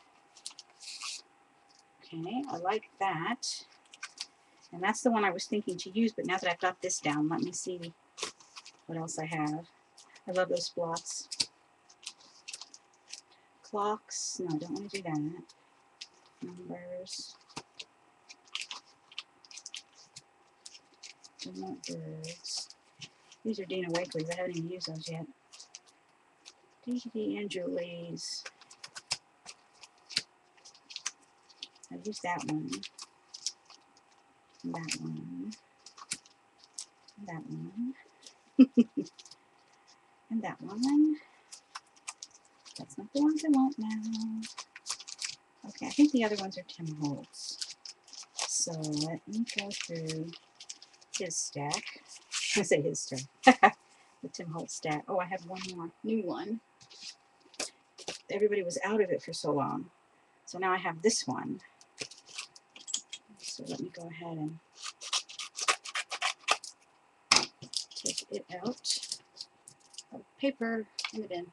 Okay, I like that. And that's the one I was thinking to use, but now that I've got this down, let me see what else I have. I love those blots. Clocks. No, I don't want to do that. Numbers. Remote birds. These are Dina Wakeley's. I haven't even used those yet. DD and Julie's. I've used that one. That one. That one. And that one. That's not the ones I want now. Okay, I think the other ones are Tim Holtz. So let me go through his stack. I say his stack. The Tim Holtz stack. Oh, I have one more new one. Everybody was out of it for so long. So now I have this one. So let me go ahead and take it out of paper and it in.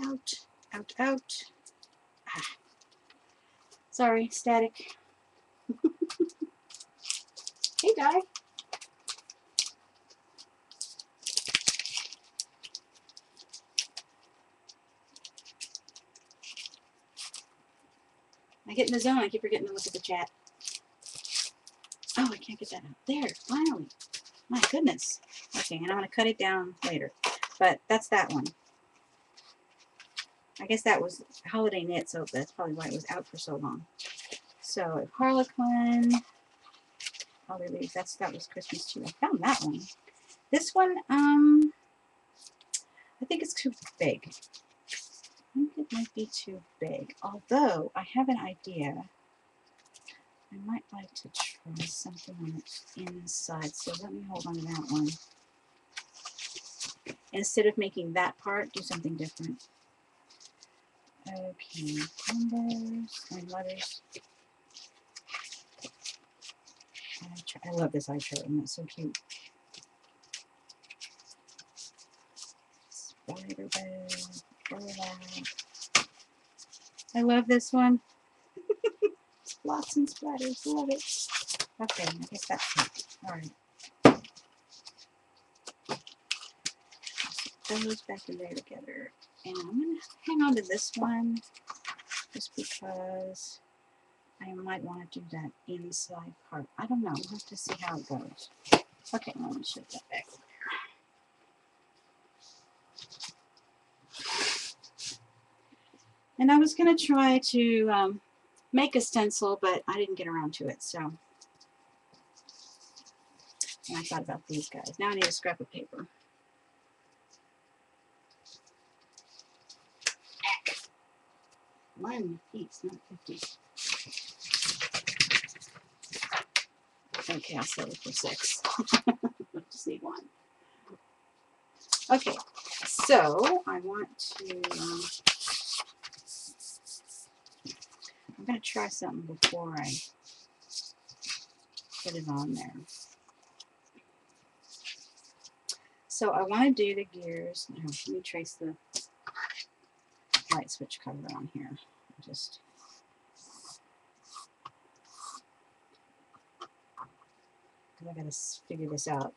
Out, out, out. Ah. Sorry, static. Hey, Di. I get in the zone. I keep forgetting to look at the chat. Oh, I can't get that out. There, finally. My goodness. Okay, and I'm going to cut it down later. But that's that one. I guess that was holiday knit, so that's probably why it was out for so long. So, Harlequin. Holly Leaves. That was Christmas too. I found that one. This one, I think it's too big. I think it might be too big. Although, I have an idea. I might like to try something on the inside. So let me hold on to that one. Instead of making that part, do something different. Okay, numbers and letters. I love this eye chart, and it's so cute. Spider web, burlap. I love this one. Lots and splatters, love it. Okay, I guess that's it. Alright. Put those back in there together. And I'm going to hang on to this one just because I might want to do that inside part. I don't know. We'll have to see how it goes. Okay, let me shift that back over there. And I was going to try to make a stencil, but I didn't get around to it, so. And I thought about these guys. Now I need a scrap of paper. One piece, not 50. Okay, I'll sell it for 6. I just need one. Okay, so I want to, I'm going to try something before I put it on there. So I want to do the gears. Now, let me trace the light switch cover on here. Just because I got to figure this out.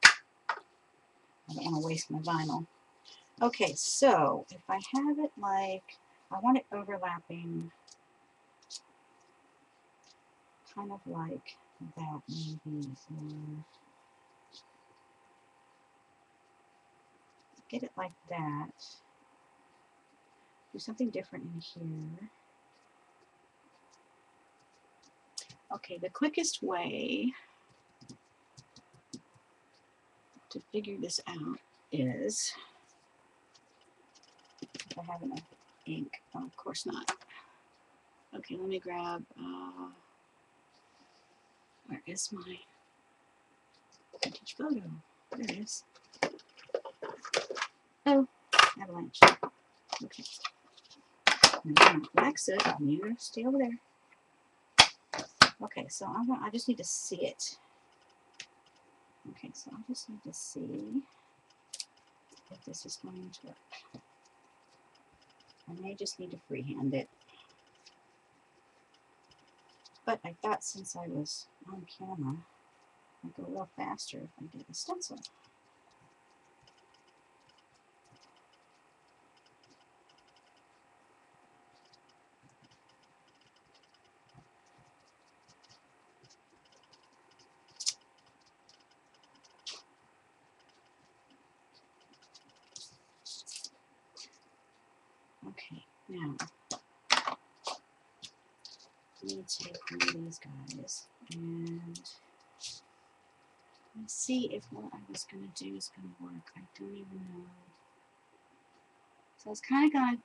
I don't want to waste my vinyl. Okay, so if I have it like, I want it overlapping, kind of like that maybe, or get it like that. Do something different in here. Okay, the quickest way to figure this out is, if I have enough ink. Oh, of course not. Okay, let me grab, where is my vintage photo? There it is. Oh, avalanche. Okay. Now, black soot, you stay over there. Okay, so I just need to see it. Okay, so I just need to see if this is going to work. I may just need to freehand it. But I thought since I was on camera, I'd go a little faster if I did a stencil. Okay, now I'm going to take one of these guys and let's see if what I was going to do is going to work. I don't even know. So I was kind of going to,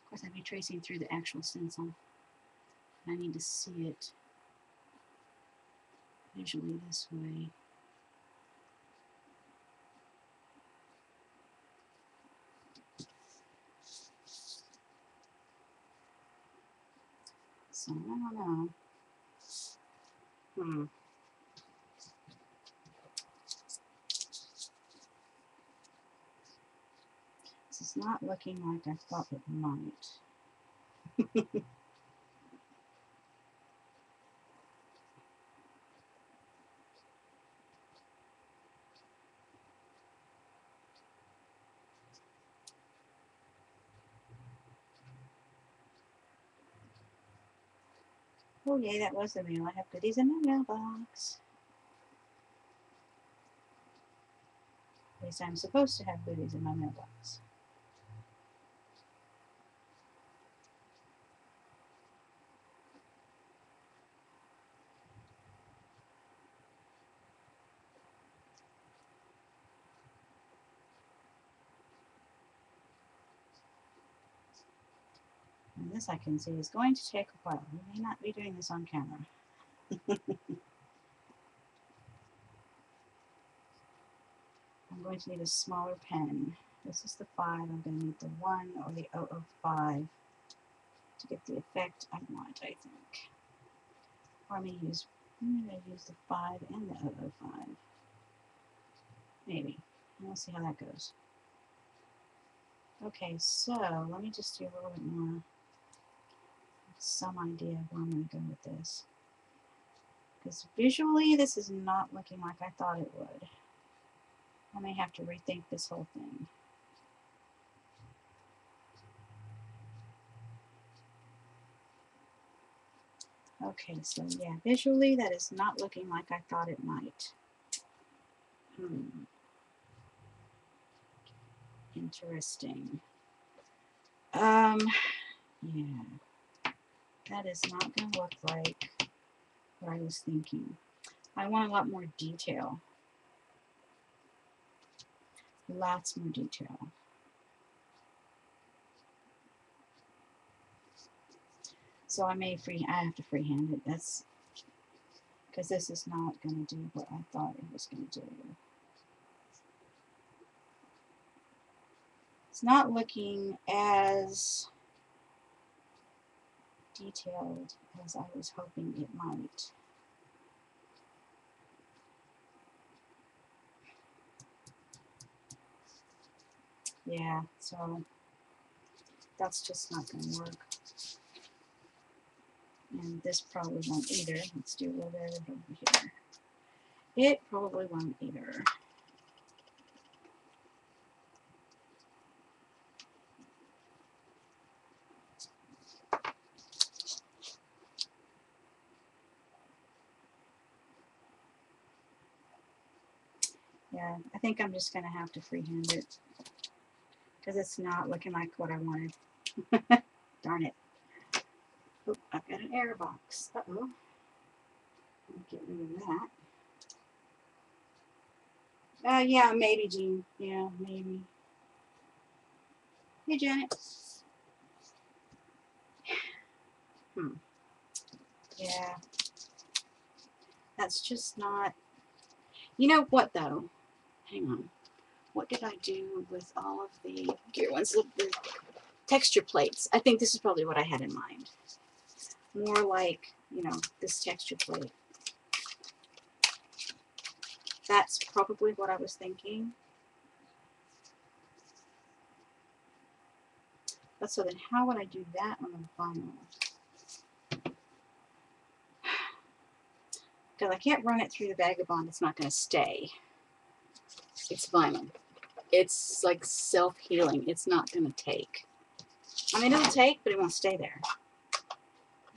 of course I'd be tracing through the actual stencil. I need to see it visually this way. So I don't know. This is not looking like I thought it might. Oh yay, that was the mail. I have goodies in my mailbox. At least I'm supposed to have goodies in my mailbox. And this I can see is going to take a while. We may not be doing this on camera. I'm going to need a smaller pen. This is the 5. I'm going to need the 1 or the 005 to get the effect I want, I think. Or I'm going to use the 5 and the 005. Maybe. We'll see how that goes. Okay, so let me just do a little bit more. Some idea of where I'm going to go with this. Because visually, this is not looking like I thought it would. I may have to rethink this whole thing. Okay, so yeah, visually that is not looking like I thought it might. Interesting. Yeah, that is not going to look like what I was thinking. I want a lot more detail. Lots more detail. So I have to freehand it. That's because this is not going to do what I thought it was going to do. It's not looking as detailed as I was hoping it might. Yeah, so that's just not going to work. And this probably won't either. Let's do a little bit over here. It probably won't either. Yeah, I think I'm just going to have to freehand it because it's not looking like what I wanted. Darn it. Oh, I've got an error box. Uh-oh. Get rid of that. Yeah, maybe, Jean. Yeah, maybe. Hey, Janet. Yeah. That's just not... You know what, though? Hang on. What did I do with all of the gear ones? The texture plates. I think this is probably what I had in mind. More like, you know, this texture plate. That's probably what I was thinking. But so then how would I do that on the vinyl? Because I can't run it through the Vagabond, it's not going to stay. It's vinyl. It's like self-healing. It's not going to take. I mean, it'll take, but it won't stay there.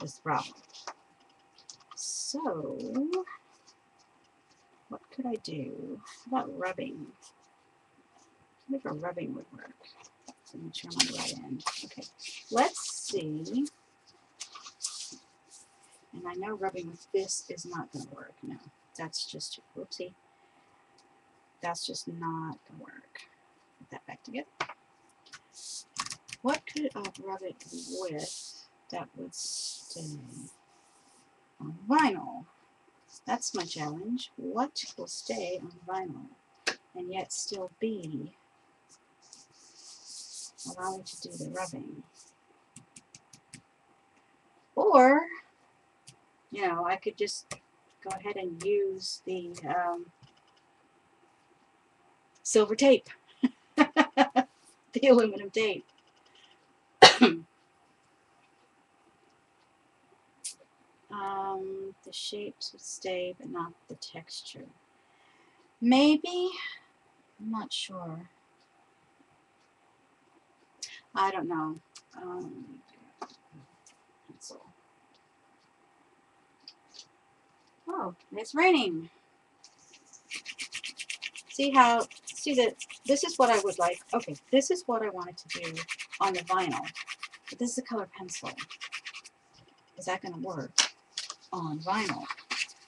That's the problem. So, what could I do? How about rubbing? I think a rubbing would work. So make sure I'm on the right end. Okay, let's see. And I know rubbing with this is not going to work. No, that's just, whoopsie. That's just not going to work. Put that back together. What could I rub it with that would stay on vinyl? That's my challenge. What will stay on vinyl and yet still be allowing to do the rubbing? Or, you know, I could just go ahead and use the silver tape, the aluminum tape. The shapes would stay, but not the texture. Maybe, I'm not sure. I don't know. Pencil. Oh, it's raining. See that this is what I would like. Okay, this is what I wanted to do on the vinyl. But this is a color pencil. Is that going to work on vinyl?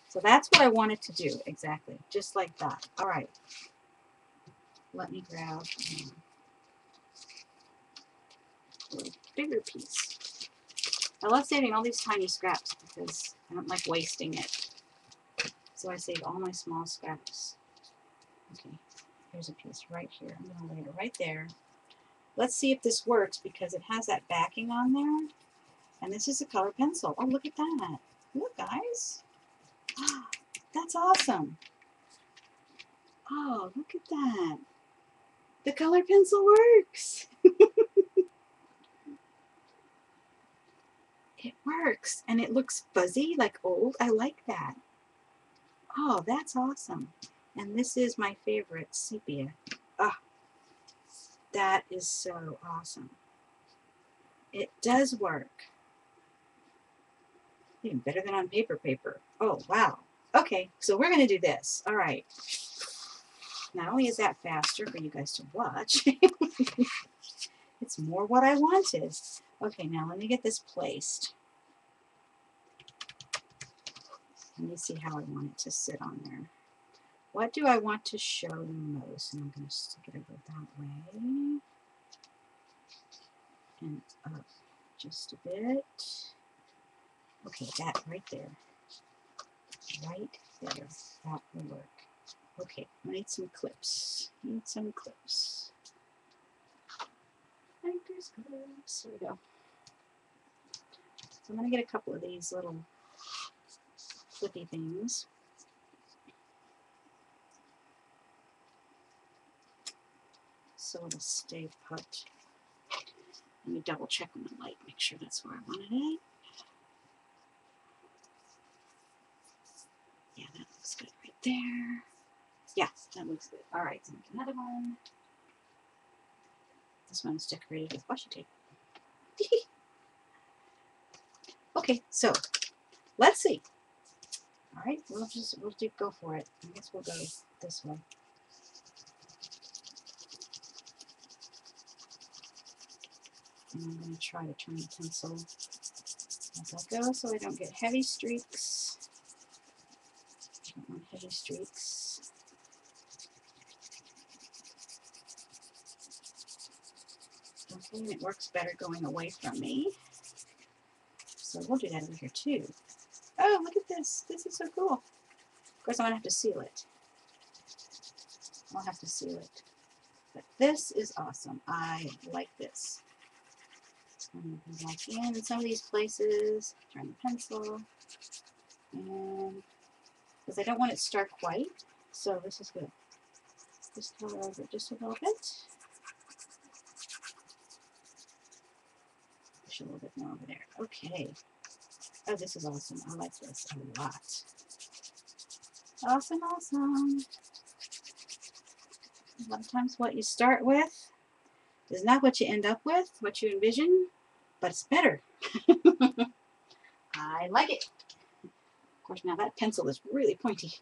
So that's what I wanted to do, exactly, just like that. All right, let me grab a little bigger piece. I love saving all these tiny scraps because I don't like wasting it. So I save all my small scraps. Okay, here's a piece right here. I'm going to lay it right there. Let's see if this works because it has that backing on there. And this is a color pencil. Oh, look at that. Look, guys. That's awesome. Oh, look at that. The color pencil works. It works. And it looks fuzzy, like old. I like that. Oh, that's awesome. And this is my favorite, sepia. Oh, that is so awesome. It does work. Even better than on paper. Oh, wow. Okay, so we're going to do this. All right. Not only is that faster for you guys to watch, it's more what I wanted. Okay, now let me get this placed. Let me see how I want it to sit on there. What do I want to show the most? And I'm going to stick it over that way. And up just a bit. Okay, that right there. Right there. That will work. Okay, I need some clips. Need some clips. Anchors, clips. There we go. So I'm going to get a couple of these little flippy things. So it'll stay put. Let me double check on the light, make sure that's where I wanted it. Yeah, that looks good right there. Yeah, that looks good. All right, so make another one. This one's decorated with washi tape. Okay, so let's see. All right, we'll go for it. I guess we'll go this way. And I'm going to try to turn the pencil as I go so I don't get heavy streaks. I don't want heavy streaks. Okay, and it works better going away from me. So we'll do that over here too. Oh, look at this. This is so cool. Of course, I'm going to have to seal it. I'll have to seal it. But this is awesome. I like this. I'm going to go back in some of these places, turn the pencil, and because I don't want it stark white, so this is good. Just color over it just a little bit. push a little bit more over there. Okay. Oh, this is awesome. I like this a lot. Awesome, awesome. A lot of times what you start with is not what you end up with, what you envision, but it's better. I like it. Of course, now that pencil is really pointy.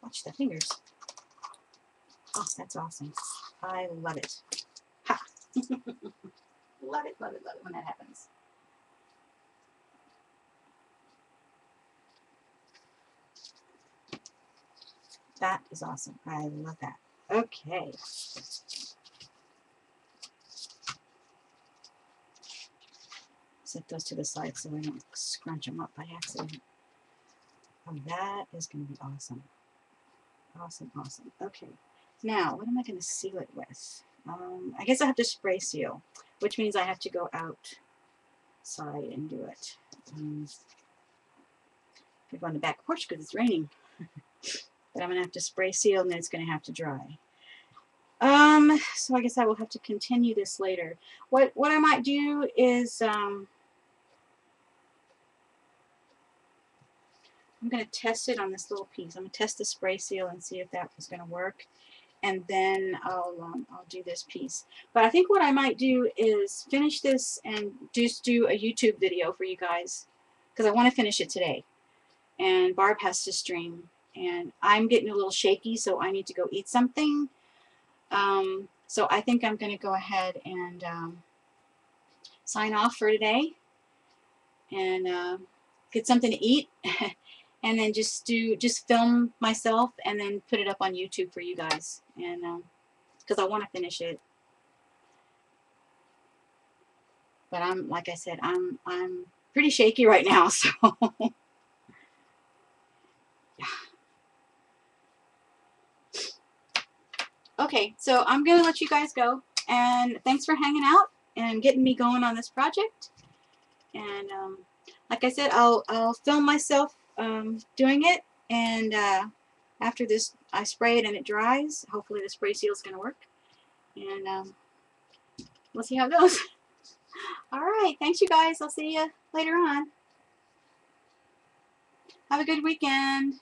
Watch the fingers. Oh, that's awesome. I love it. Ha! Love it, love it, love it when that happens. That is awesome. I love that. Okay. Set those to the side so I don't scrunch them up by accident. Oh, that is going to be awesome. Awesome, awesome. Okay. Now, what am I going to seal it with? I guess I have to spray seal, which means I have to go outside and do it. I go on the back porch because it's raining. But I'm going to have to spray seal and then it's going to have to dry. So I guess I will have to continue this later. What I might do is I'm going to test it on this little piece. I'm going to test the spray seal and see if that was going to work. And then I'll do this piece. But I think what I might do is finish this and just do a YouTube video for you guys because I want to finish it today. And Barb has to stream. And I'm getting a little shaky, so I need to go eat something. So I think I'm going to go ahead and sign off for today and get something to eat. And then just film myself and then put it up on YouTube for you guys, and because I want to finish it. But like I said, I'm pretty shaky right now, so yeah. Okay, so I'm gonna let you guys go, and thanks for hanging out and getting me going on this project. And like I said, I'll film myself doing it, and after this I spray it and it dries, hopefully the spray seal is going to work, and we'll see how it goes. Alright, thanks you guys. I'll see you later on. Have a good weekend.